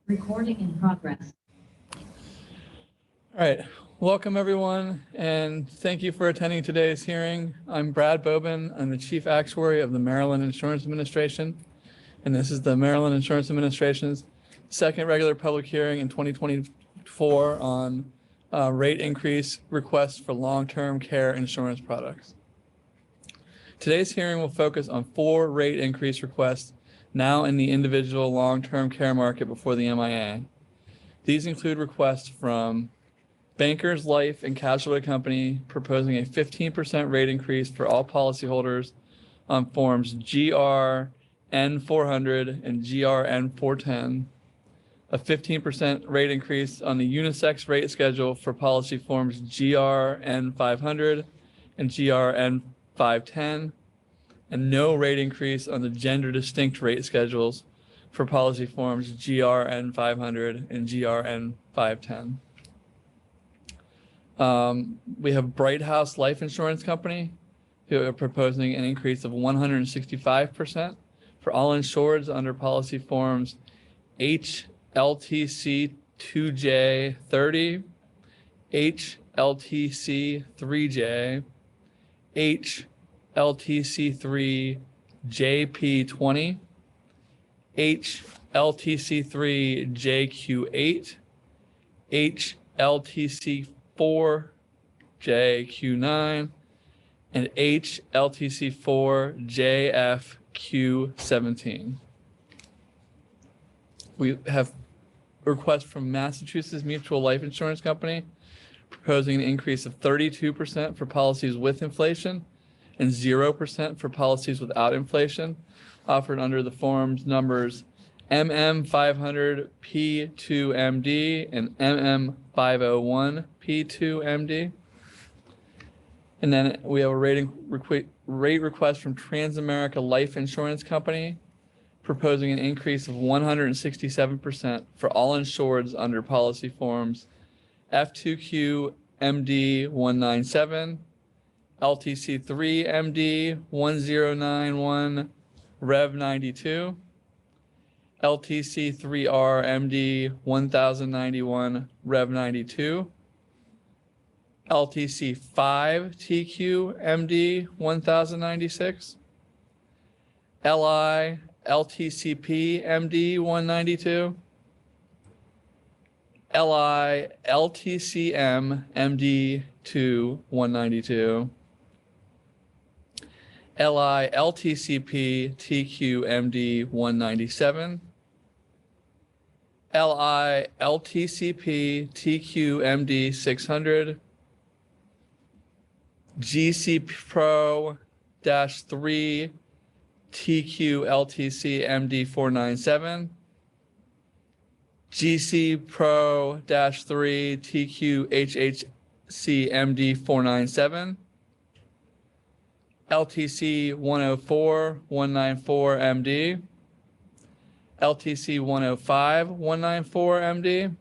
Recording in progress. All right, welcome everyone, and thank you for attending today's hearing. I'm Brad Bobin. I'm the Chief Actuary of the Maryland Insurance Administration, and this is the Maryland Insurance Administration's second regular public hearing in 2024 on rate increase requests for long-term care insurance products. Today's hearing will focus on 4 rate increase requests now in the individual long-term care market before the MIA. These include requests from Bankers Life and Casualty Company proposing a 15% rate increase for all policyholders on forms GR N400 and GR N410, a 15% rate increase on the unisex rate schedule for policy forms GR N500 and GR N510, and no rate increase on the gender distinct rate schedules for policy forms GR N500 and GR N510. We have Bright House Life Insurance Company, who are proposing an increase of 165% for all insureds under policy forms HLTC 2J30, HLTC 3J, HLTC 3JP20, HLTC 3JQ8, HLTC 4JQ9, and HLTC 4JFQ17. We have a request from Massachusetts Mutual Life Insurance Company proposing an increase of 32% for policies with inflation and 0% for policies without inflation, offered under the forms numbers MM500P2MD and MM501P2MD. And then we have a rate request from Transamerica Life Insurance Company proposing an increase of 167% for all insureds under policy forms F2Q MD 197, LTC 3 MD 1091, Rev 92, LTC 3R MD 1091, Rev 92, LTC 5 TQ MD 1096, LI LTCP MD 192, LI LTCM MD 192, LI LTCP TQ MD 197, LI LTCP TQ MD 600, GC Pro -3 TQ LTC MD 497, GC Pro -3 TQ HHC MD 497, LTC 104 194 MD, LTC 105 194 MD,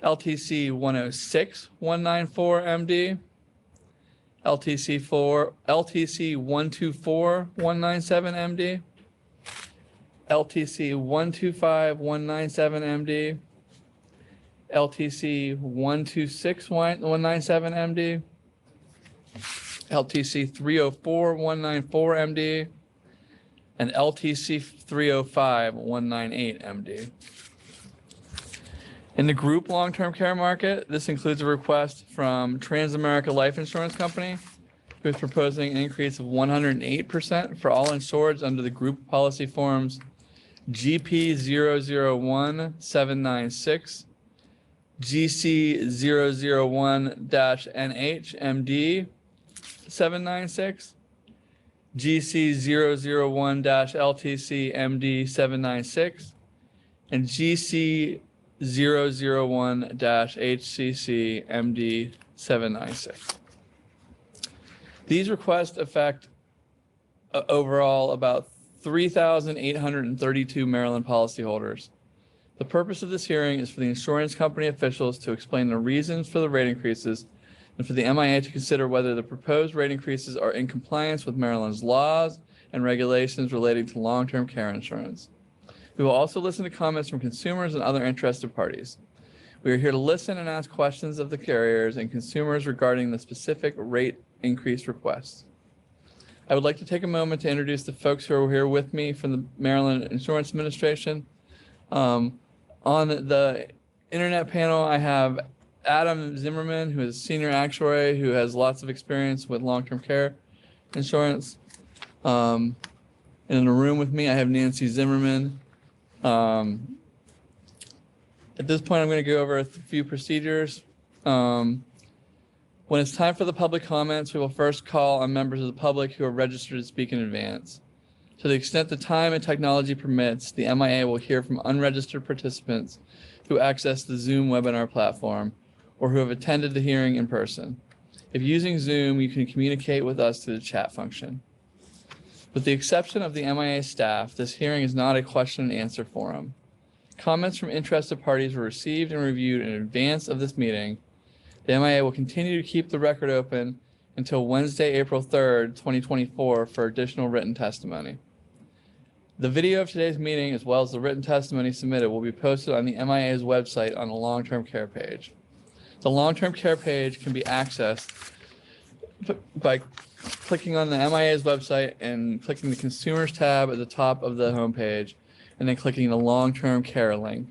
LTC 106 194 MD, LTC 124 197 MD, LTC 125 197 MD, LTC 126 197 MD, LTC 304 194 MD, and LTC 305 198 MD. In the group long-term care market, this includes a request from Transamerica Life Insurance Company, who is proposing an increase of 108% for all insureds under the group policy forms GP 001796, GC 001-NH MD 796, GC 001-LTC MD 796, and GC 001-HCC MD 796. These requests affect overall about 3,832 Maryland policyholders. The purpose of this hearing is for the insurance company officials to explain the reasons for the rate increases and for the MIA to consider whether the proposed rate increases are in compliance with Maryland's laws and regulations relating to long-term care insurance. We will also listen to comments from consumers and other interested parties. We are here to listen and ask questions of the carriers and consumers regarding the specific rate increase requests. I would like to take a moment to introduce the folks who are here with me from the Maryland Insurance Administration. On the internet panel, I have Adam Zimmerman, who is a senior actuary who has lots of experience with long-term care insurance. And in the room with me, I have Nancy Zimmerman. At this point, I'm going to go over a few procedures. When it's time for the public comments, we will first call on members of the public who are registered to speak in advance. To the extent the time and technology permits, the MIA will hear from unregistered participants who access the Zoom webinar platform or who have attended the hearing in person. If using Zoom, you can communicate with us through the chat function. With the exception of the MIA staff, this hearing is not a question and answer forum. Comments from interested parties were received and reviewed in advance of this meeting. The MIA will continue to keep the record open until Wednesday, April 3rd, 2024 for additional written testimony. The video of today's meeting, as well as the written testimony submitted, will be posted on the MIA's website on the long-term care page. The long-term care page can be accessed by clicking on the MIA's website and clicking the Consumers tab at the top of the homepage, and then clicking the long-term care link.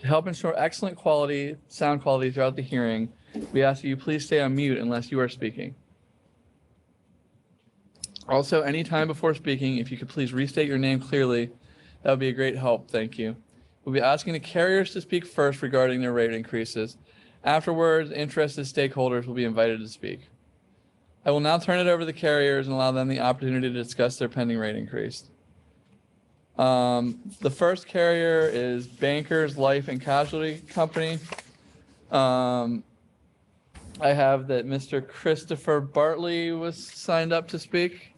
To help ensure excellent quality, sound quality throughout the hearing, we ask that you please stay on mute unless you are speaking. Also, any time before speaking, if you could please restate your name clearly, that would be a great help. Thank you. We'll be asking the carriers to speak first regarding their rate increases. Afterwards, interested stakeholders will be invited to speak. I will now turn it over to the carriers and allow them the opportunity to discuss their pending rate increase. The first carrier is Bankers Life and Casualty Company. I have that Mr. Christopher Bartley was signed up to speak.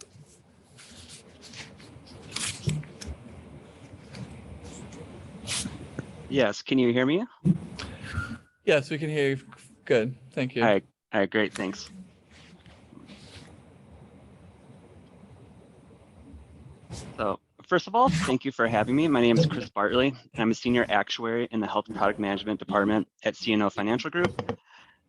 Yes, can you hear me? Yes, we can hear you. Good, thank you. All right, great, thanks. So first of all, thank you for having me. My name is Chris Bartley, and I'm a senior actuary in the Health and Product Management Department at CNO Financial Group.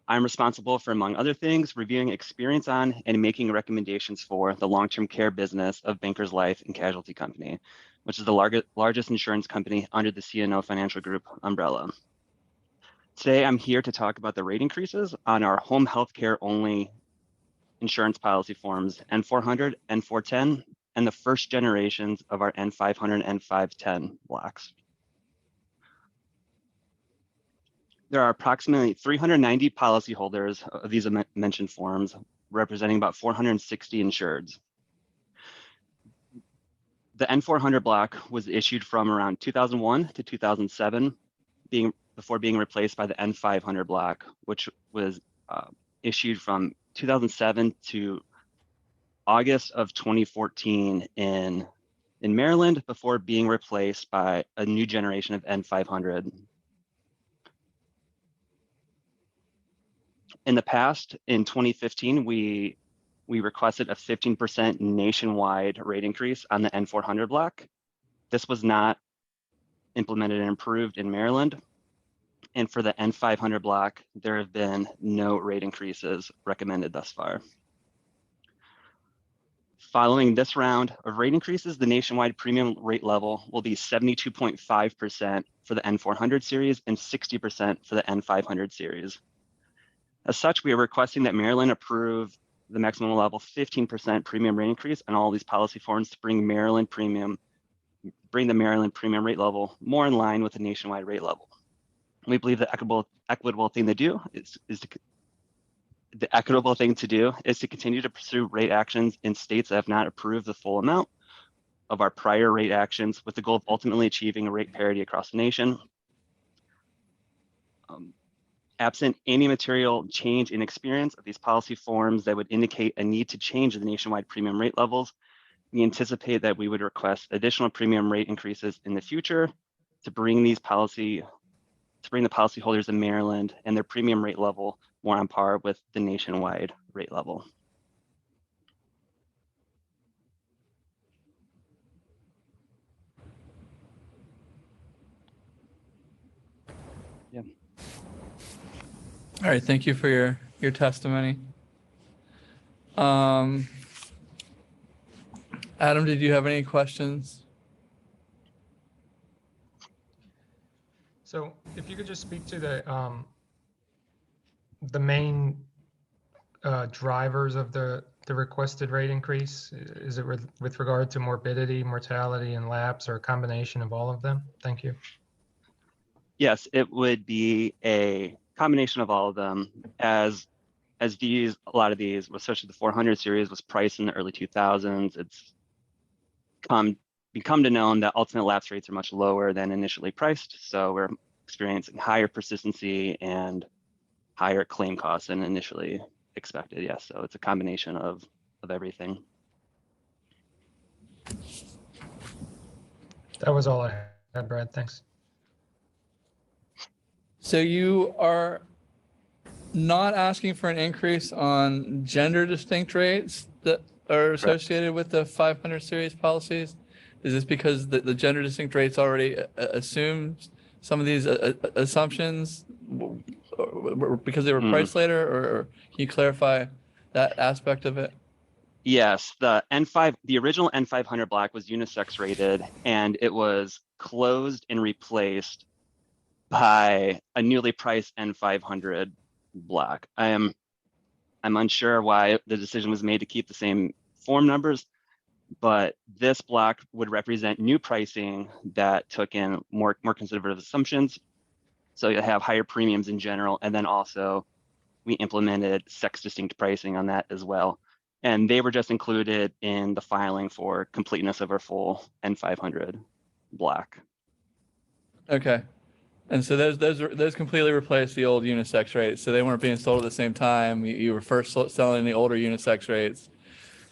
I'm responsible for, among other things, reviewing experience on and making recommendations for the long-term care business of Bankers Life and Casualty Company, which is the largest insurance company under the CNO Financial Group umbrella. Today, I'm here to talk about the rate increases on our home health care only insurance policy forms N400, N410, and the first generations of our N500 and N510 blocks. There are approximately 390 policyholders of these mentioned forms, representing about 460 insureds. The N400 block was issued from around 2001 to 2007, before being replaced by the N500 block, which was issued from 2007 to August of 2014 in Maryland, before being replaced by a new generation of N500. In the past, in 2015, we requested a 15% nationwide rate increase on the N400 block. This was not implemented and approved in Maryland. And for the N500 block, there have been no rate increases recommended thus far. Following this round of rate increases, the nationwide premium rate level will be 72.5% for the N400 series and 60% for the N500 series. As such, we are requesting that Maryland approve the maximum level 15% premium rate increase on all these policy forms to bring the Maryland premium rate level more in line with the nationwide rate level. We believe the equitable thing to do is to continue to pursue rate actions in states that have not approved the full amount of our prior rate actions, with the goal of ultimately achieving a rate parity across the nation. Absent any material change in experience of these policy forms that would indicate a need to change the nationwide premium rate levels, we anticipate that we would request additional premium rate increases in the future to bring the policyholders in Maryland and their premium rate level more on par with the nationwide rate level. All right, thank you for your testimony. Adam, did you have any questions? So if you could just speak to the main drivers of the requested rate increase. Is it with regard to morbidity, mortality, and lapse, or a combination of all of them? Thank you. Yes, it would be a combination of all of them, as a lot of these, especially the 400 series, was priced in the early 2000s. It's become to known that ultimate lapse rates are much lower than initially priced, so we're experiencing higher persistency and higher claim costs than initially expected. Yes, so it's a combination of everything. That was all I had, Brad. Thanks. So you are not asking for an increase on gender distinct rates that are associated with the 500 series policies? Is this because the gender distinct rates already assumed some of these assumptions because they were priced later, or can you clarify that aspect of it? Yes, the original N500 block was unisex rated, and it was closed and replaced by a newly priced N500 block. I'm unsure why the decision was made to keep the same form numbers, but this block would represent new pricing that took in more conservative assumptions. So you have higher premiums in general, and then also we implemented sex distinct pricing on that as well. And they were just included in the filing for completeness of our full N500 block. Okay. And so those completely replaced the old unisex rates. So they weren't being sold at the same time. You were first selling the older unisex rates,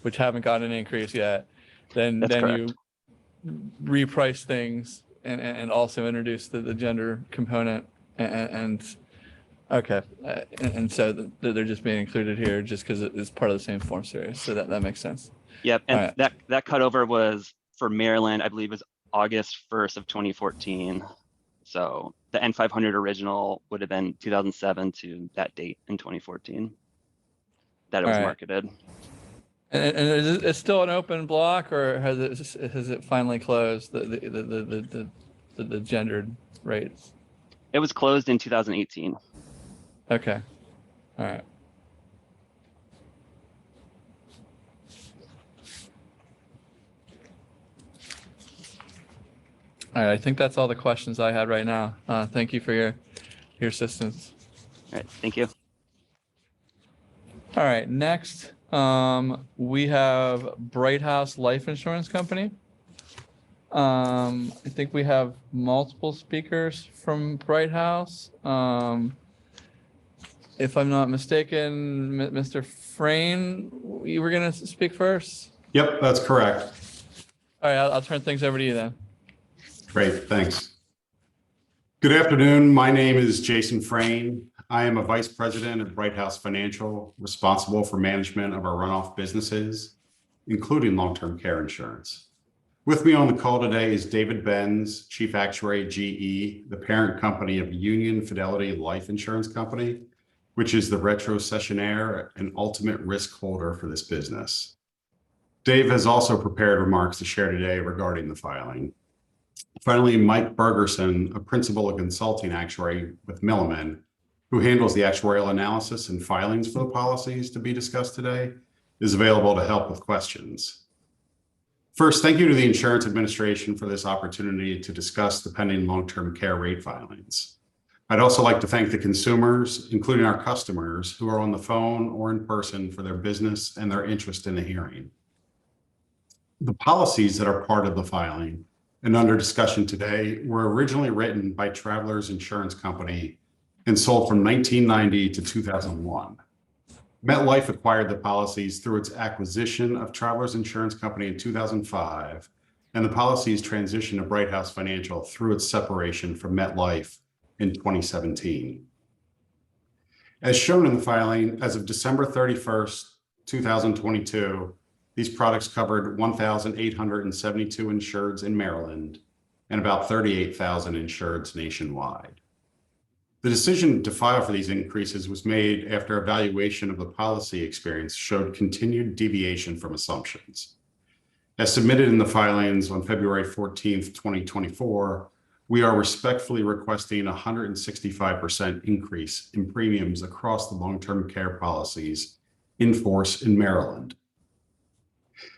which haven't gotten an increase yet. Then you reprice things and also introduce the gender component and okay. And so they're just being included here just because it's part of the same form series. So that makes sense. Yep, and Right. that cutover was for Maryland, I believe, was August 1st of 2014. So the N500 original would have been 2007 to that date in 2014 that it was marketed. And is it still an open block, or has it finally closed the gendered rates? It was closed in 2018. Okay. All right. All right, I think that's all the questions I had right now. Thank you for your assistance. All right, thank you. All right, next, we have Bright House Life Insurance Company. I think we have multiple speakers from Bright House. If I'm not mistaken, Mr. Frayne, you were going to speak first? Yep, that's correct. All right, I'll turn things over to you then. Great, thanks. Good afternoon. My name is Jason Frayne. I am a vice president at Bright House Financial, responsible for management of our runoff businesses, including long-term care insurance. With me on the call today is David Benz, Chief Actuary GE, the parent company of Union Fidelity Life Insurance Company, which is the retrocessionaire and ultimate risk holder for this business. Dave has also prepared remarks to share today regarding the filing. Finally, Mike Bergerson, a principal and consulting actuary with Milliman, who handles the actuarial analysis and filings for the policies to be discussed today, is available to help with questions. First, thank you to the Insurance Administration for this opportunity to discuss the pending long-term care rate filings. I'd also like to thank the consumers, including our customers, who are on the phone or in person for their business and their interest in the hearing. The policies that are part of the filing and under discussion today were originally written by Travelers Insurance Company and sold from 1990 to 2001. MetLife acquired the policies through its acquisition of Travelers Insurance Company in 2005, and the policies transitioned to Bright House Financial through its separation from MetLife in 2017. As shown in the filing, as of December 31st, 2022, these products covered 1,872 insureds in Maryland and about 38,000 insureds nationwide. The decision to file for these increases was made after evaluation of the policy experience showed continued deviation from assumptions. As submitted in the filings on February 14th, 2024, we are respectfully requesting a 165% increase in premiums across the long-term care policies in force in Maryland.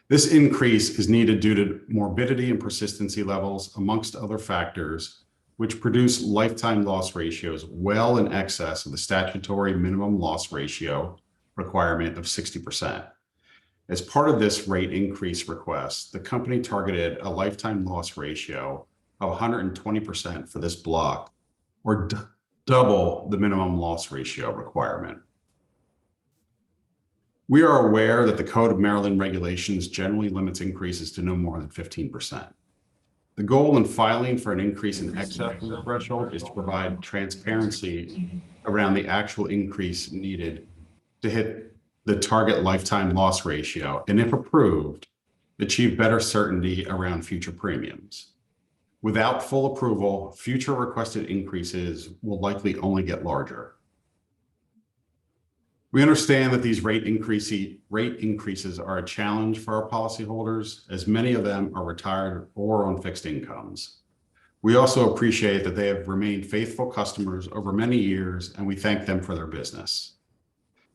This increase is needed due to morbidity and persistency levels, amongst other factors, which produce lifetime loss ratios well in excess of the statutory minimum loss ratio requirement of 60%. As part of this rate increase request, the company targeted a lifetime loss ratio of 120% for this block, or double the minimum loss ratio requirement. We are aware that the Code of Maryland regulations generally limits increases to no more than 15%. The goal in filing for an increase in excess of the threshold is to provide transparency around the actual increase needed to hit the target lifetime loss ratio, and if approved, achieve better certainty around future premiums. Without full approval, future requested increases will likely only get larger. We understand that these rate increases are a challenge for our policyholders, as many of them are retired or on fixed incomes. We also appreciate that they have remained faithful customers over many years, and we thank them for their business.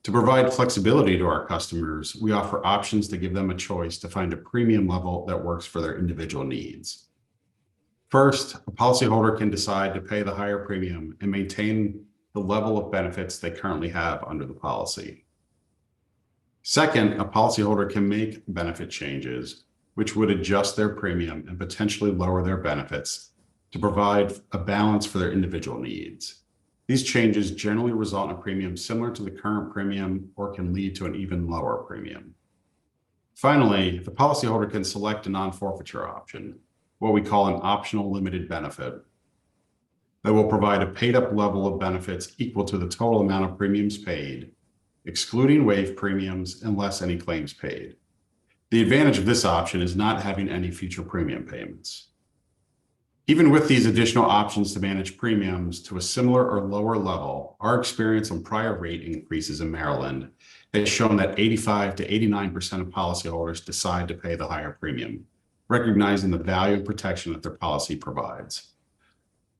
To provide flexibility to our customers, we offer options to give them a choice to find a premium level that works for their individual needs. First, a policyholder can decide to pay the higher premium and maintain the level of benefits they currently have under the policy. Second, a policyholder can make benefit changes, which would adjust their premium and potentially lower their benefits to provide a balance for their individual needs. These changes generally result in a premium similar to the current premium or can lead to an even lower premium. Finally, the policyholder can select a non-forfeiture option, what we call an optional limited benefit, that will provide a paid-up level of benefits equal to the total amount of premiums paid, excluding waived premiums and less any claims paid. The advantage of this option is not having any future premium payments. Even with these additional options to manage premiums to a similar or lower level, our experience on prior rate increases in Maryland has shown that 85 to 89% of policyholders decide to pay the higher premium, recognizing the value and protection that their policy provides.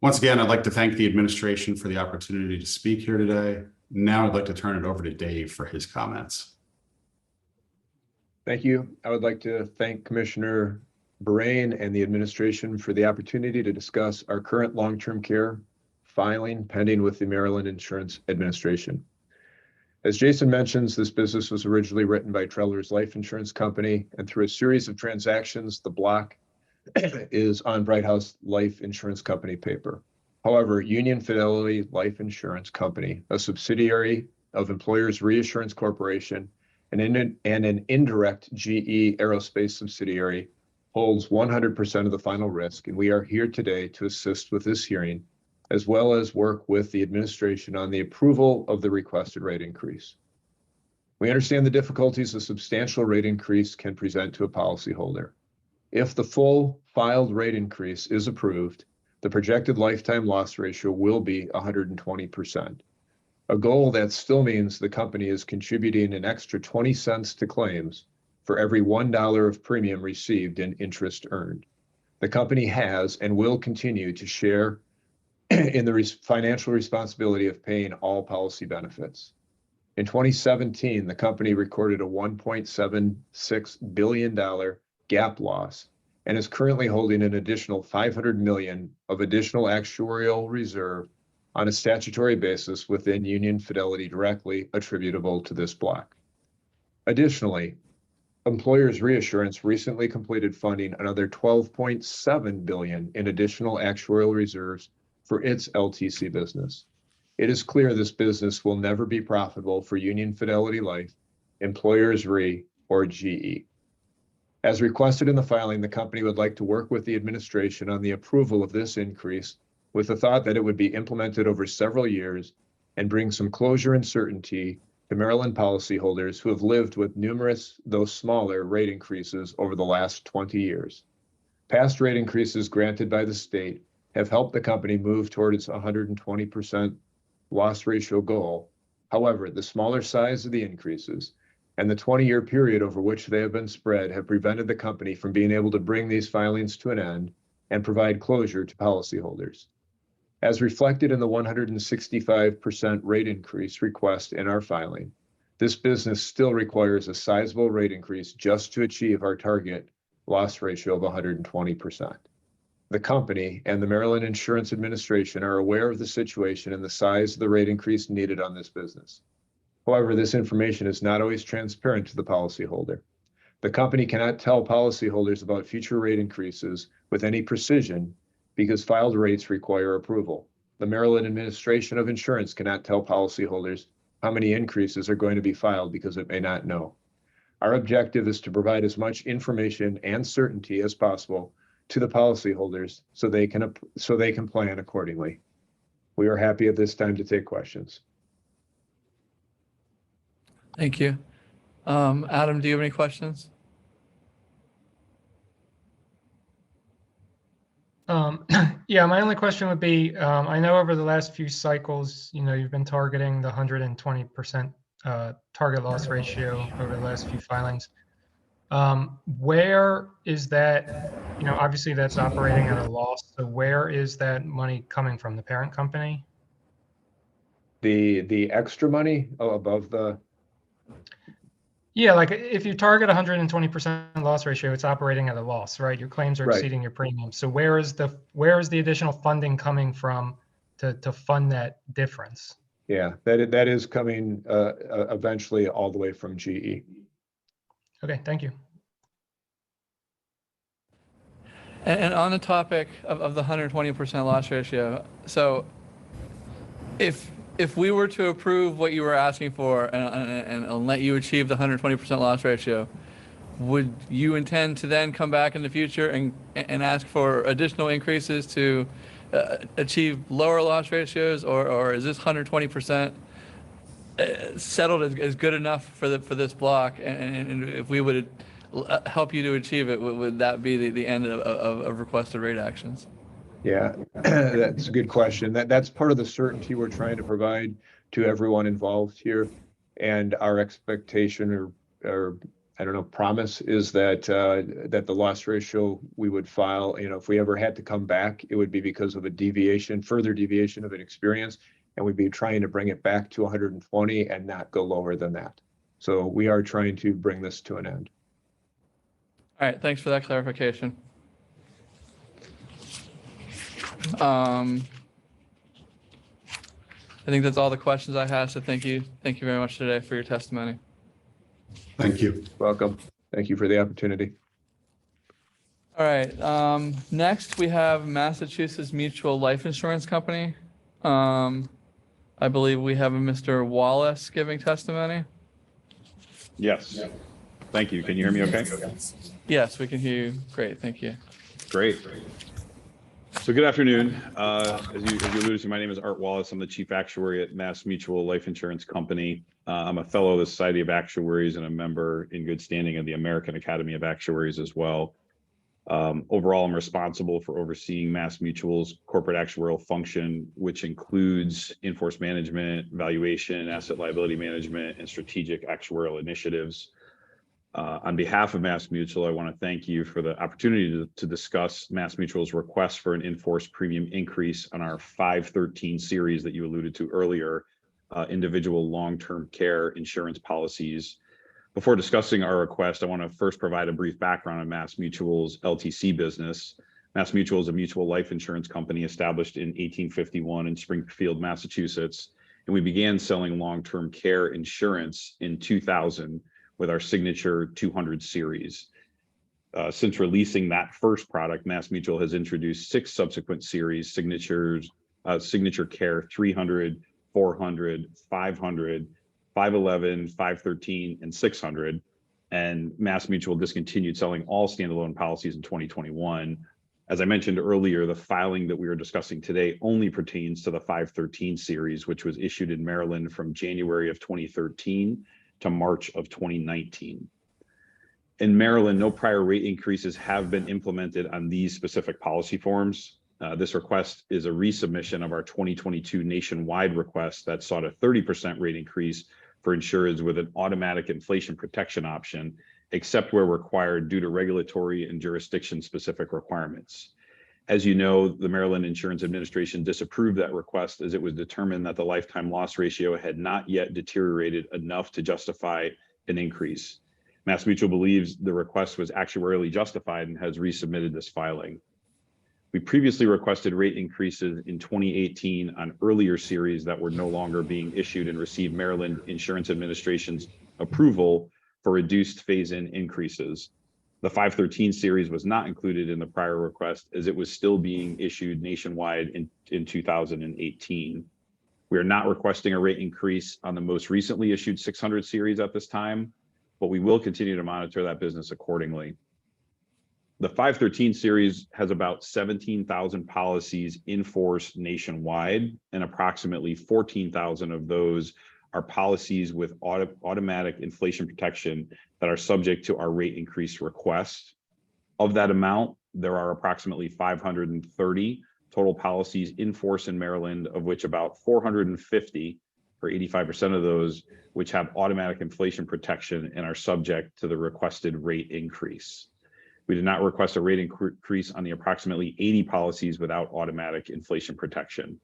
Once again, I'd like to thank the administration for the opportunity to speak here today. Now I'd like to turn it over to Dave for his comments. Thank you. I would like to thank Commissioner Borrain and the administration for the opportunity to discuss our current long-term care filing pending with the Maryland Insurance Administration. As Jason mentions, this business was originally written by Travelers Life Insurance Company, and through a series of transactions, the block is on Bright House Life Insurance Company paper. However, Union Fidelity Life Insurance Company, a subsidiary of Employers Reassurance Corporation and an indirect GE Aerospace subsidiary, holds 100% of the final risk, and we are here today to assist with this hearing, as well as work with the administration on the approval of the requested rate increase. We understand the difficulties a substantial rate increase can present to a policyholder. If the full filed rate increase is approved, the projected lifetime loss ratio will be 120%. A goal that still means the company is contributing an extra 20 cents to claims for every $1 of premium received and interest earned. The company has and will continue to share in the financial responsibility of paying all policy benefits. In 2017, the company recorded a $1.76 billion GAAP loss and is currently holding an additional $500 million of additional actuarial reserve on a statutory basis within Union Fidelity directly attributable to this block. Additionally, Employers Reassurance recently completed funding another $12.7 billion in additional actuarial reserves for its LTC business. It is clear this business will never be profitable for Union Fidelity Life, Employers Re, or GE. As requested in the filing, the company would like to work with the administration on the approval of this increase with the thought that it would be implemented over several years and bring some closure and certainty to Maryland policyholders who have lived with numerous, though smaller, rate increases over the last 20 years. Past rate increases granted by the state have helped the company move toward its 120% loss ratio goal. However, the smaller size of the increases and the 20-year period over which they have been spread have prevented the company from being able to bring these filings to an end and provide closure to policyholders. As reflected in the 165% rate increase request in our filing, this business still requires a sizable rate increase just to achieve our target loss ratio of 120%. The company and the Maryland Insurance Administration are aware of the situation and the size of the rate increase needed on this business. However, this information is not always transparent to the policyholder. The company cannot tell policyholders about future rate increases with any precision because filed rates require approval. The Maryland Administration of Insurance cannot tell policyholders how many increases are going to be filed because it may not know. Our objective is to provide as much information and certainty as possible to the policyholders so they can plan accordingly. We are happy at this time to take questions. Thank you. Adam, do you have any questions? Yeah, my only question would be, I know over the last few cycles, you've been targeting the 120% target loss ratio over the last few filings. Where is that, obviously that's operating at a loss. So where is that money coming from? The parent company? The extra money above the, Yeah, like if you target 120% loss ratio, it's operating at a loss, right? Your claims are Right. exceeding your premium. So where is the additional funding coming from to fund that difference? yeah, that is coming eventually all the way from GE. Okay, thank you. And on the topic of the 120% loss ratio, so if we were to approve what you were asking for and let you achieve the 120% loss ratio, would you intend to then come back in the future and ask for additional increases to achieve lower loss ratios, or is this 120% settled as good enough for this block? And if we would help you to achieve it, would that be the end of requested rate actions? Yeah, that's a good question. That's part of the certainty we're trying to provide to everyone involved here. And our expectation or I don't know, promise is that that the loss ratio we would file, if we ever had to come back, it would be because of a further deviation of an experience, and we'd be trying to bring it back to 120 and not go lower than that. So we are trying to bring this to an end. All right, thanks for that clarification. I think that's all the questions I have, so thank you very much today for your testimony. Thank you. Welcome. Thank you for the opportunity. All right, next we have Massachusetts Mutual Life Insurance Company. I believe we have a Mr. Wallace giving testimony. Yes. Thank you. Can you hear me okay? Yes, we can hear you. Great, thank you. Great. So good afternoon. As you alluded to, my name is Art Wallace. I'm the Chief Actuary at Mass Mutual Life Insurance Company. I'm a fellow of the Society of Actuaries and a member in good standing of the American Academy of Actuaries as well. Overall, I'm responsible for overseeing Mass Mutual's corporate actuarial function, which includes in-force management, valuation, asset liability management, and strategic actuarial initiatives. On behalf of Mass Mutual, I want to thank you for the opportunity to discuss Mass Mutual's request for an in-force premium increase on our 513 series that you alluded to earlier, individual long-term care insurance policies. Before discussing our request, I want to first provide a brief background on Mass Mutual's LTC business. Mass Mutual is a mutual life insurance company established in 1851 in Springfield, Massachusetts, and we began selling long-term care insurance in 2000 with our signature 200 series. Since releasing that first product, Mass Mutual has introduced 6 subsequent series, Signature Care 300, 400, 500, 511, 513, and 600. And Mass Mutual discontinued selling all standalone policies in 2021. As I mentioned earlier, the filing that we are discussing today only pertains to the 513 series, which was issued in Maryland from January of 2013 to March of 2019. In Maryland, no prior rate increases have been implemented on these specific policy forms. This request is a resubmission of our 2022 nationwide request that sought a 30% rate increase for insureds with an automatic inflation protection option, except where required due to regulatory and jurisdiction-specific requirements. As you know, the Maryland Insurance Administration disapproved that request as it was determined that the lifetime loss ratio had not yet deteriorated enough to justify an increase. MassMutual believes the request was actuarially justified and has resubmitted this filing. We previously requested rate increases in 2018 on earlier series that were no longer being issued and received Maryland Insurance Administration's approval for reduced phase-in increases. The 513 series was not included in the prior request as it was still being issued nationwide in 2018. We are not requesting a rate increase on the most recently issued 600 series at this time, but we will continue to monitor that business accordingly. The 513 series has about 17,000 policies in force nationwide, and approximately 14,000 of those are policies with automatic inflation protection that are subject to our rate increase request. Of that amount, there are approximately 530 total policies in force in Maryland, of which about 450, or 85% of those, which have automatic inflation protection and are subject to the requested rate increase. We did not request a rate increase on the approximately 80 policies without automatic inflation protection.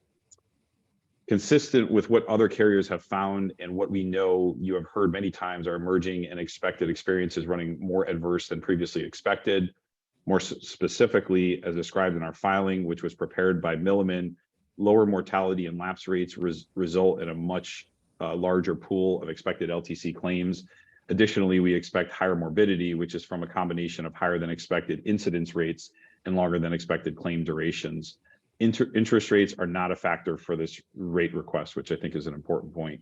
Consistent with what other carriers have found and what we know you have heard many times are emerging and expected experiences running more adverse than previously expected. More specifically, as described in our filing, which was prepared by Milliman, lower mortality and lapse rates result in a much larger pool of expected LTC claims. Additionally, we expect higher morbidity, which is from a combination of higher than expected incidence rates and longer than expected claim durations. Interest rates are not a factor for this rate request, which I think is an important point.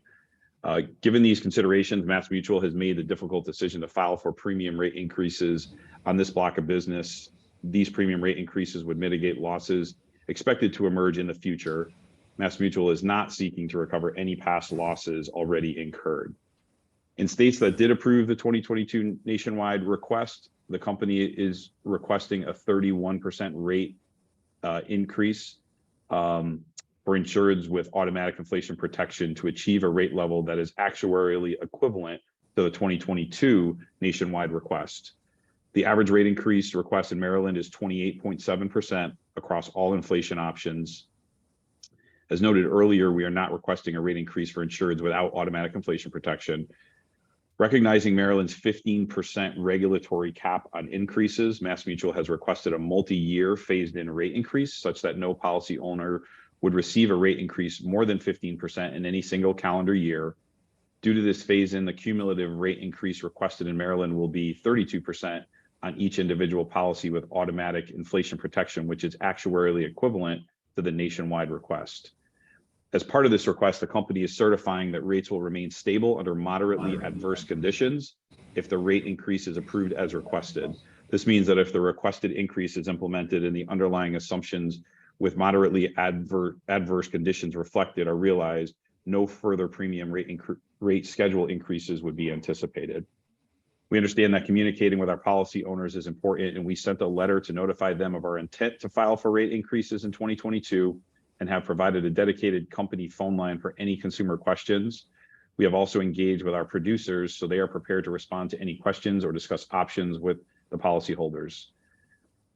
Given these considerations, MassMutual has made the difficult decision to file for premium rate increases on this block of business. These premium rate increases would mitigate losses expected to emerge in the future. MassMutual is not seeking to recover any past losses already incurred. In states that did approve the 2022 nationwide request, the company is requesting a 31% rate increase for insureds with automatic inflation protection to achieve a rate level that is actuarially equivalent to the 2022 nationwide request. The average rate increase request in Maryland is 28.7% across all inflation options. As noted earlier, we are not requesting a rate increase for insureds without automatic inflation protection. Recognizing Maryland's 15% regulatory cap on increases, MassMutual has requested a multi-year phased-in rate increase such that no policy owner would receive a rate increase more than 15% in any single calendar year. Due to this phase-in, the cumulative rate increase requested in Maryland will be 32% on each individual policy with automatic inflation protection, which is actuarially equivalent to the nationwide request. As part of this request, the company is certifying that rates will remain stable under moderately adverse conditions if the rate increase is approved as requested. This means that if the requested increase is implemented and the underlying assumptions with moderately adverse conditions reflected are realized, no further premium rate schedule increases would be anticipated. We understand that communicating with our policy owners is important, and we sent a letter to notify them of our intent to file for rate increases in 2022. And have provided a dedicated company phone line for any consumer questions. We have also engaged with our producers so they are prepared to respond to any questions or discuss options with the policyholders.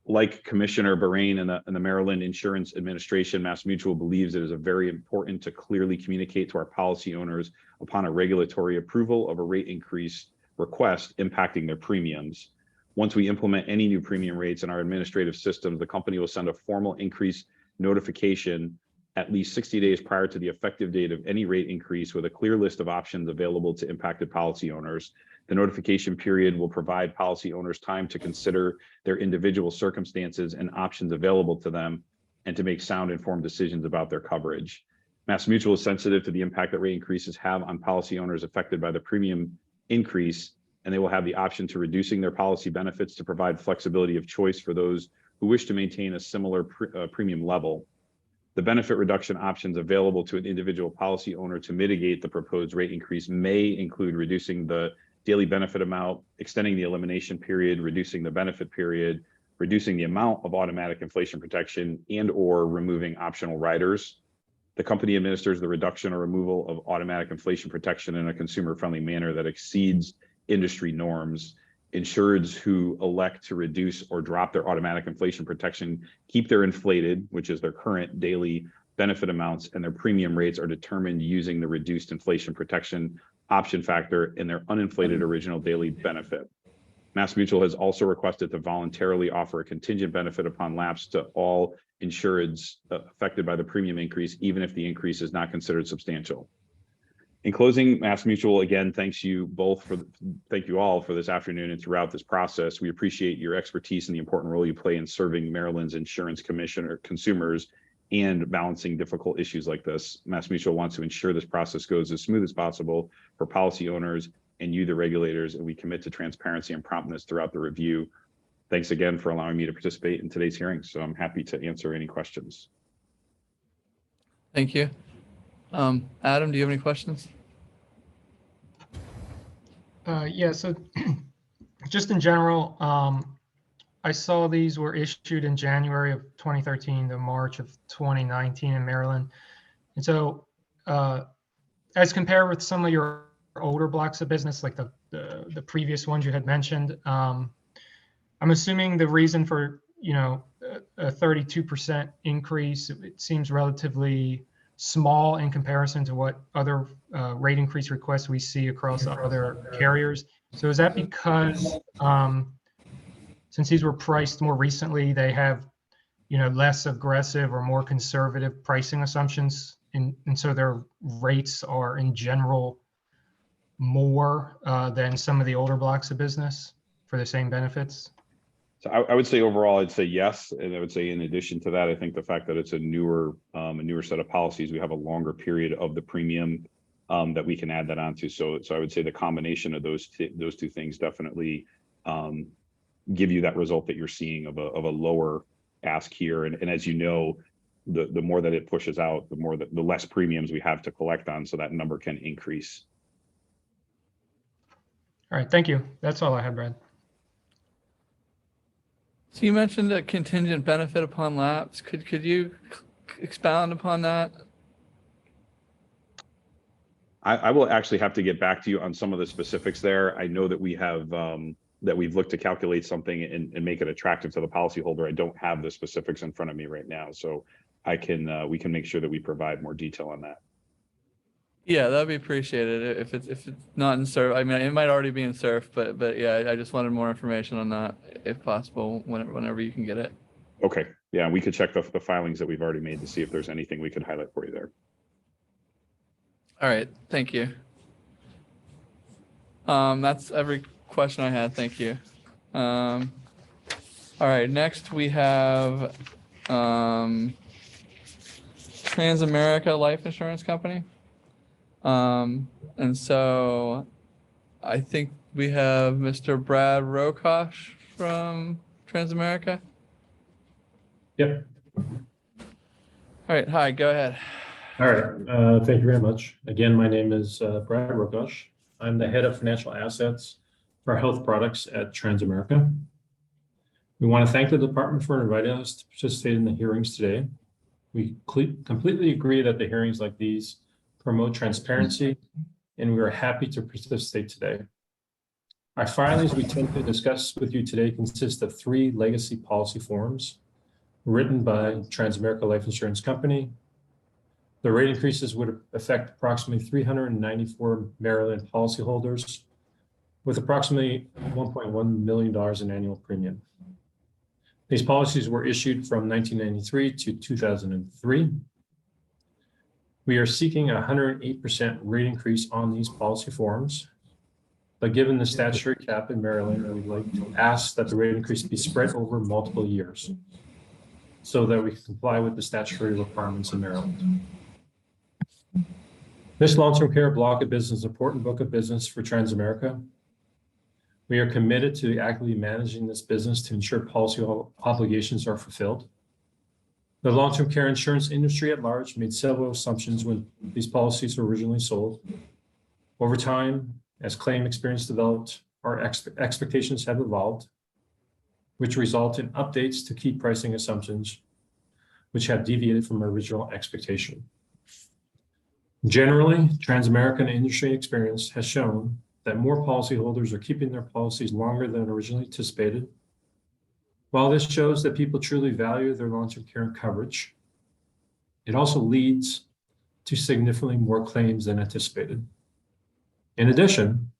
Like Commissioner Bahrain and the Maryland Insurance Administration, MassMutual believes it is very important to clearly communicate to our policy owners upon a regulatory approval of a rate increase request impacting their premiums. Once we implement any new premium rates in our administrative systems, the company will send a formal increase notification at least 60 days prior to the effective date of any rate increase with a clear list of options available to impacted policy owners. The notification period will provide policy owners time to consider their individual circumstances and options available to them and to make sound informed decisions about their coverage. MassMutual is sensitive to the impact that rate increases have on policy owners affected by the premium increase, and they will have the option to reducing their policy benefits to provide flexibility of choice for those who wish to maintain a similar premium level. The benefit reduction options available to an individual policy owner to mitigate the proposed rate increase may include reducing the daily benefit amount, extending the elimination period, reducing the benefit period, reducing the amount of automatic inflation protection and or removing optional riders. The company administers the reduction or removal of automatic inflation protection in a consumer-friendly manner that exceeds industry norms. Insureds who elect to reduce or drop their automatic inflation protection keep their inflated, which is their current daily benefit amounts, and their premium rates are determined using the reduced inflation protection option factor in their uninflated original daily benefit. MassMutual has also requested to voluntarily offer a contingent benefit upon lapse to all insureds affected by the premium increase, even if the increase is not considered substantial. In closing, MassMutual again thank you all for this afternoon and throughout this process. We appreciate your expertise and the important role you play in serving Maryland's insurance commissioner consumers and balancing difficult issues like this. MassMutual wants to ensure this process goes as smooth as possible for policy owners and you, the regulators, and we commit to transparency and promptness throughout the review. Thanks again for allowing me to participate in today's hearing. So I'm happy to answer any questions. Thank you. Adam, do you have any questions? Yeah, so just in general, I saw these were issued in January of 2013 to March of 2019 in Maryland. And so as compared with some of your older blocks of business, like the previous ones you had mentioned, I'm assuming the reason for, a 32% increase, it seems relatively small in comparison to what other rate increase requests we see across other carriers. So is that because since these were priced more recently, they have, less aggressive or more conservative pricing assumptions, and so their rates are in general more than some of the older blocks of business for the same benefits? So I would say overall, I'd say yes. And I would say in addition to that, I think the fact that it's a newer set of policies, we have a longer period of the premium that we can add that onto. So I would say the combination of those two things definitely give you that result that you're seeing of a lower ask here. And as you know, the more that it pushes out, the less premiums we have to collect on, so that number can increase. All right, thank you. That's all I had, Brad. So you mentioned a contingent benefit upon lapse. Could you expound upon that? I will actually have to get back to you on some of the specifics there. I know that we have that we've looked to calculate something and make it attractive to the policyholder. I don't have the specifics in front of me right now, so we can make sure that we provide more detail on that. Yeah, that'd be appreciated if it's not in SURF. I mean, it might already be in SURF, but yeah, I just wanted more information on that if possible, whenever you can get it. Okay, yeah, we could check the filings that we've already made to see if there's anything we could highlight for you there. All right, thank you. That's every question I had. Thank you. All right, next we have Transamerica Life Insurance Company. And so I think we have Mr. Brad Rokosh from Transamerica. Yep. All right, hi, go ahead. All right. Thank you very much. Again, my name is Brad Rokosh. I'm the head of financial assets for health products at Transamerica. We want to thank the department for inviting us to participate in the hearings today. We completely agree that the hearings like these promote transparency, and we are happy to participate today. Our filings we tend to discuss with you today consist of 3 legacy policy forms written by Transamerica Life Insurance Company. The rate increases would affect approximately 394 Maryland policyholders with approximately $1.1 million in annual premium. These policies were issued from 1993 to 2003. We are seeking a 108% rate increase on these policy forms, but given the statutory cap in Maryland, we'd like to ask that the rate increase be spread over multiple years so that we can comply with the statutory requirements in Maryland. This long-term care block of business is an important book of business for Transamerica. We are committed to actively managing this business to ensure policy obligations are fulfilled. The long-term care insurance industry at large made several assumptions when these policies were originally sold. Over time, as claim experience developed, our expectations have evolved. which result in updates to key pricing assumptions, which have deviated from original expectation. Generally, Transamerican industry experience has shown that more policyholders are keeping their policies longer than originally anticipated. While this shows that people truly value their long-term care coverage, it also leads to significantly more claims than anticipated. In addition,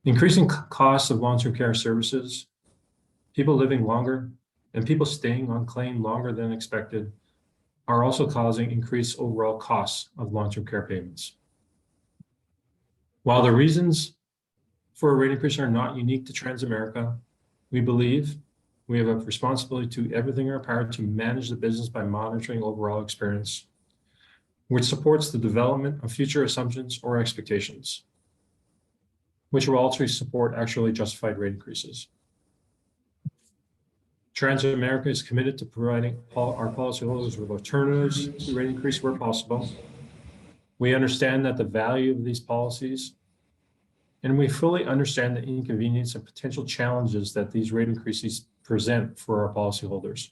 increasing costs of long-term care services, people living longer, and people staying on claim longer than expected are also causing increased overall costs of long-term care payments. While the reasons for a rate increase are not unique to Transamerica, we believe we have a responsibility to do everything in our power to manage the business by monitoring overall experience, which supports the development of future assumptions or expectations, which will also support actually justified rate increases. Transamerica is committed to providing our policyholders with alternatives to rate increase where possible. We understand that the value of these policies, and we fully understand the inconvenience and potential challenges that these rate increases present for our policyholders.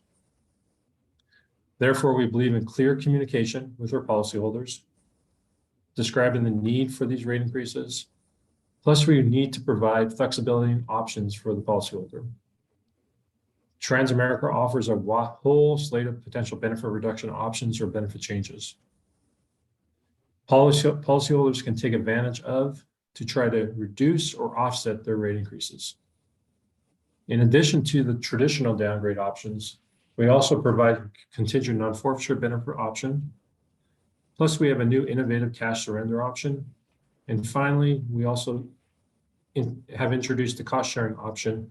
Therefore, we believe in clear communication with our policyholders, describing the need for these rate increases. Plus, we need to provide flexibility and options for the policyholder. Transamerica offers a whole slate of potential benefit reduction options or benefit changes. Policyholders can take advantage of to try to reduce or offset their rate increases. In addition to the traditional downgrade options, we also provide contingent non-forfeiture benefit option. Plus, we have a new innovative cash surrender option. And finally, we also have introduced the cost sharing option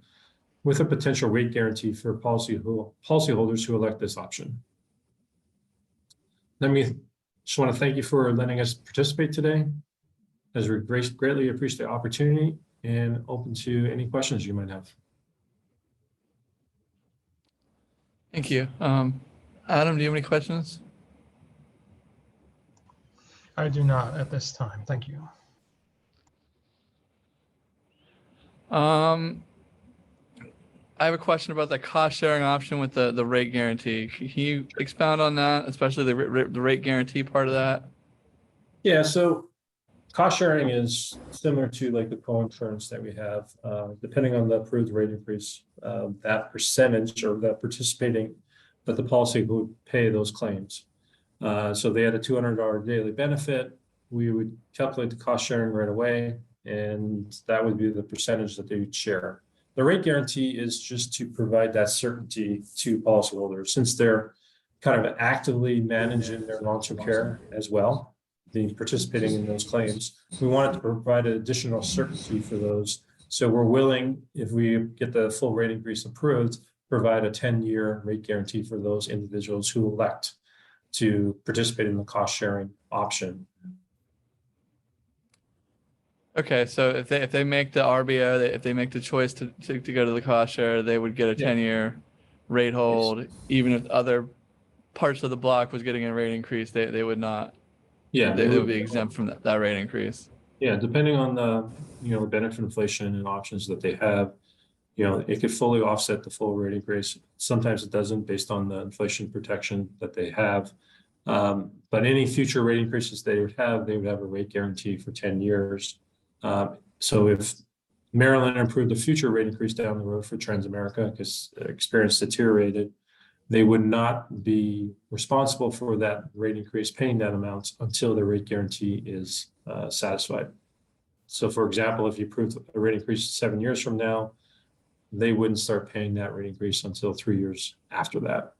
with a potential rate guarantee for policyholders who elect this option. Just want to thank you for letting us participate today, as we greatly appreciate the opportunity and open to any questions you might have. Thank you. Adam, do you have any questions? I do not at this time. Thank you. I have a question about the cost sharing option with the rate guarantee. Can you expound on that, especially the rate guarantee part of that? Yeah, so cost sharing is similar to like the co-insurance that we have. Depending on the approved rate increase, that percentage or that participating that the policy would pay those claims. So they had a $200 daily benefit. We would calculate the cost sharing right away, and that would be the percentage that they would share. The rate guarantee is just to provide that certainty to policyholders, since they're kind of actively managing their long-term care as well, being participating in those claims. We wanted to provide an additional certainty for those. So we're willing, if we get the full rate increase approved, provide a 10-year rate guarantee for those individuals who elect to participate in the cost sharing option. Okay, so if they make the RBO, if they make the choice to go to the cost share, they would get a 10-year rate hold, even if other parts of the block was getting a rate increase, they would not. Yeah, they would be exempt from that rate increase. Yeah, depending on the the benefit inflation and options that they have, it could fully offset the full rate increase. Sometimes it doesn't, based on the inflation protection that they have. But any future rate increases they would have a rate guarantee for 10 years. So if Maryland approved the future rate increase down the road for Transamerica because experience deteriorated, they would not be responsible for that rate increase, paying that amount until the rate guarantee is satisfied. So for example, if you approved a rate increase 7 years from now, they wouldn't start paying that rate increase until 3 years after that.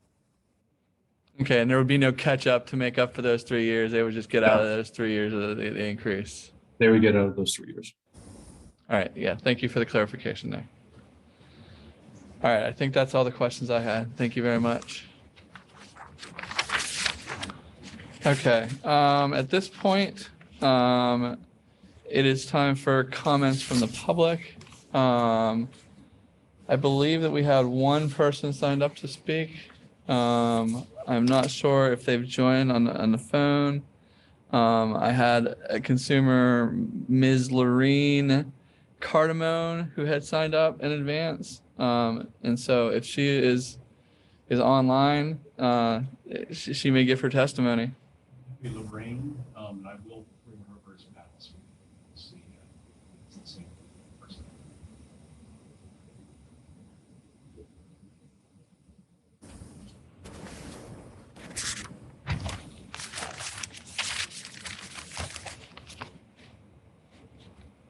Okay, and there would be no catch up to make up for those 3 years. They would just get out of those 3 years of the increase. They would get out of those 3 years. All right, yeah, thank you for the clarification there. All right, I think that's all the questions I had. Thank you very much. Okay, at this point, it is time for comments from the public. I believe that we had one person signed up to speak. I'm not sure if they've joined on the phone. I had a consumer, Ms. Lorene Cardamone, who had signed up in advance. And so if she is online, she may give her testimony. Lorraine, and I will bring her over as Pat. So we'll see. It's the same person.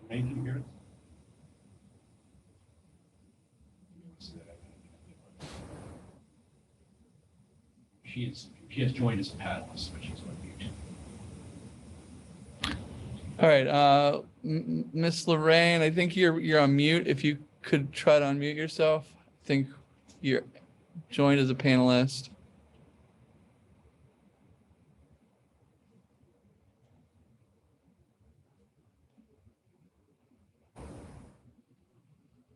Lorraine, can you hear us? She has joined as a panelist, but she's on mute. All right, Miss Lorraine, I think you're on mute. If you could try to unmute yourself. I think you're joined as a panelist.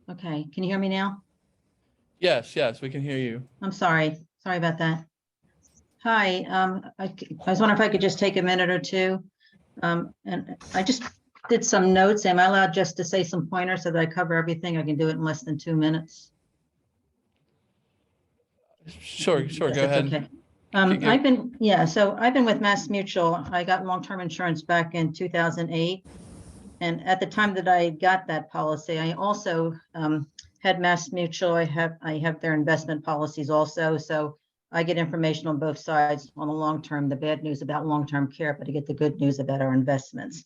Okay, can you hear me now? Yes, we can hear you. I'm sorry about that. Hi, I was wondering if I could just take a minute or two. And I just did some notes. Am I allowed just to say some pointers so that I cover everything? I can do it in less than 2 minutes. Sure, Yes, go that's ahead. okay. Keep going. So I've been with Mass Mutual. I got long-term insurance back in 2008. And at the time that I got that policy, I also had Mass Mutual. I have their investment policies also. So I get information on both sides, on the long-term, the bad news about long-term care, but I get the good news about our investments.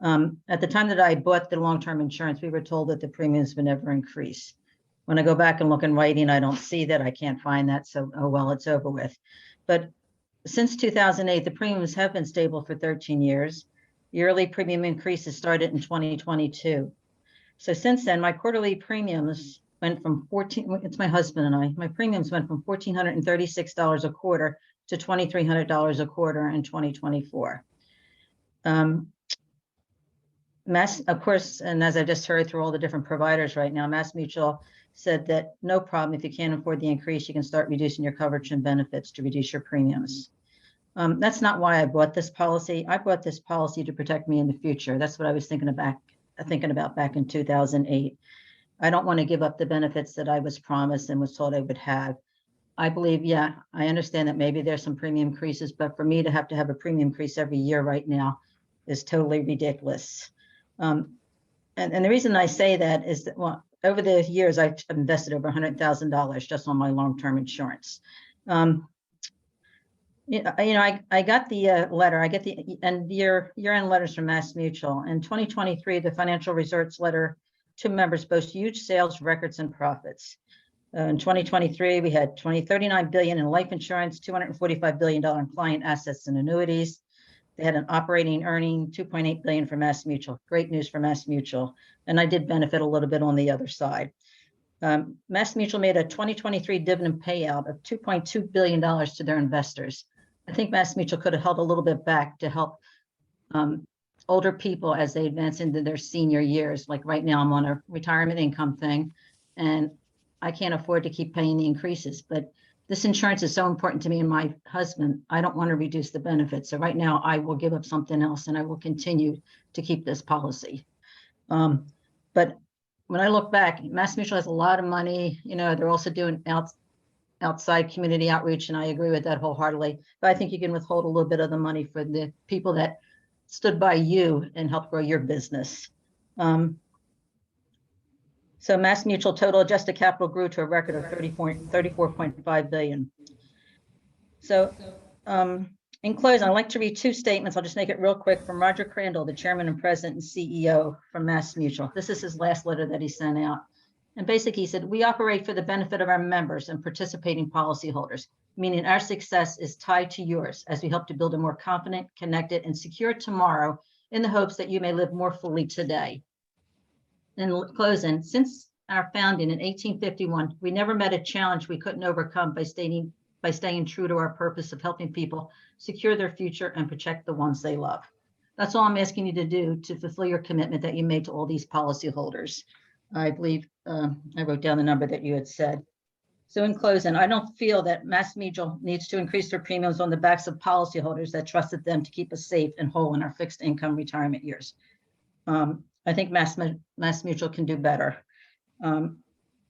At the time that I bought the long-term insurance, we were told that the premiums would never increase. When I go back and look in writing, I don't see that. I can't find that. So, oh, well, it's over with. But since 2008, the premiums have been stable for 13 years. Yearly premium increases started in 2022. So since then, my quarterly premiums went from it's my husband and I, my premiums went from $1,436 a quarter to $2,300 a quarter in 2024. Of course, and as I just heard through all the different providers right now, Mass Mutual said that no problem, if you can't afford the increase, you can start reducing your coverage and benefits to reduce your premiums. That's not why I bought this policy. I bought this policy to protect me in the future. That's what I was thinking about back in 2008. I don't want to give up the benefits that I was promised and was told I would have. I believe, yeah, I understand that maybe there's some premium increases, but for me to have a premium increase every year right now is totally ridiculous. And the reason I say that is that, well, over the years, I've invested over $100,000 just on my long-term insurance. I got the letter. I get the year-end letters from Mass Mutual. In 2023, the financial results letter to members boasts huge sales records and profits. In 2023, we had $39 billion in life insurance, $245 billion in client assets and annuities. They had an operating earning, $2.8 billion for Mass Mutual. Great news for Mass Mutual. And I did benefit a little bit on the other side. Mass Mutual made a 2023 dividend payout of $2.2 billion to their investors. I think Mass Mutual could have held a little bit back to help older people as they advance into their senior years. Like right now, I'm on a retirement income thing, and I can't afford to keep paying the increases. But this insurance is so important to me and my husband. I don't want to reduce the benefits. So right now, I will give up something else, and I will continue to keep this policy. But when I look back, Mass Mutual has a lot of money. They're also doing outside community outreach, and I agree with that wholeheartedly. But I think you can withhold a little bit of the money for the people that stood by you and helped grow your business. So Mass Mutual total adjusted capital grew to a record of $34.5 billion. So in closing, I'd like to read two statements. I'll just make it real quick from Roger Crandall, the chairman and president and CEO from Mass Mutual. This is his last letter that he sent out. And basically he said, we operate for the benefit of our members and participating policyholders, meaning our success is tied to yours as we help to build a more confident, connected, and secure tomorrow in the hopes that you may live more fully today. In closing, since our founding in 1851, we never met a challenge we couldn't overcome by staying true to our purpose of helping people secure their future and protect the ones they love. That's all I'm asking you to do to fulfill your commitment that you made to all these policyholders. I believe I wrote down the number that you had said. So in closing, I don't feel that Mass Mutual needs to increase their premiums on the backs of policyholders that trusted them to keep us safe and whole in our fixed income retirement years. I think Mass Mutual can do better.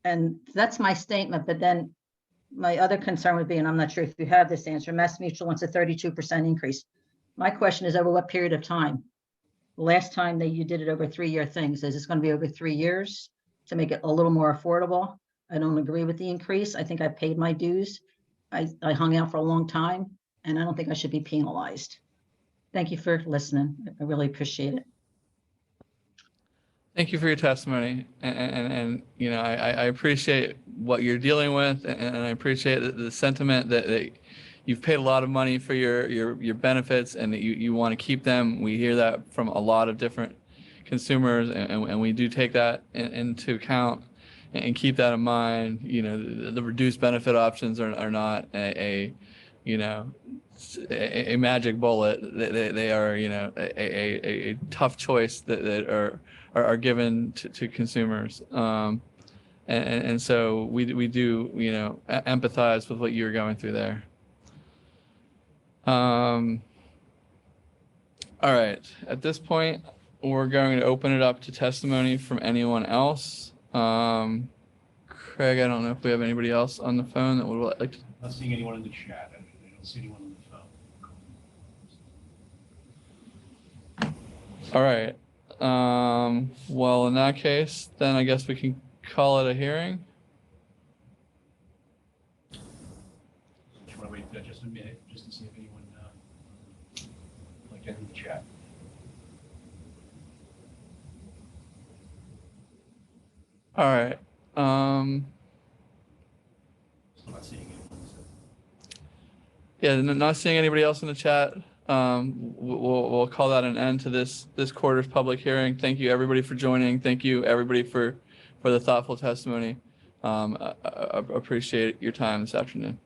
And that's my statement, but then my other concern would be, and I'm not sure if you have this answer, Mass Mutual wants a 32% increase. My question is, over what period of time? Last time that you did it over 3-year things, is this going to be over 3 years to make it a little more affordable? I don't agree with the increase. I think I paid my dues. I hung out for a long time, and I don't think I should be penalized. Thank you for listening. I really appreciate it. Thank you for your testimony, and you know, I appreciate what you're dealing with, and I appreciate the sentiment that you've paid a lot of money for your benefits, and that you want to keep them. We hear that from a lot of different consumers, and we do take that into account and keep that in mind. You know, the reduced benefit options are not a magic bullet. They are, you know, a tough choice that are given to consumers. And so we do, you know, empathize with what you're going through there. All right, at this point, we're going to open it up to testimony from anyone else. Craig, I don't know if we have anybody else on the phone that would like to. Not seeing anyone in the chat. I don't see anyone on the phone. All right. Well, in that case, then I guess we can call it a hearing. Do you want to wait just a minute, just to see if anyone like to enter the chat? All right. Still not seeing anyone. So. Yeah, not seeing anybody else in the chat. We'll call that an end to this quarter's public hearing. Thank you everybody for joining. Thank you everybody for the thoughtful testimony. Appreciate your time this afternoon.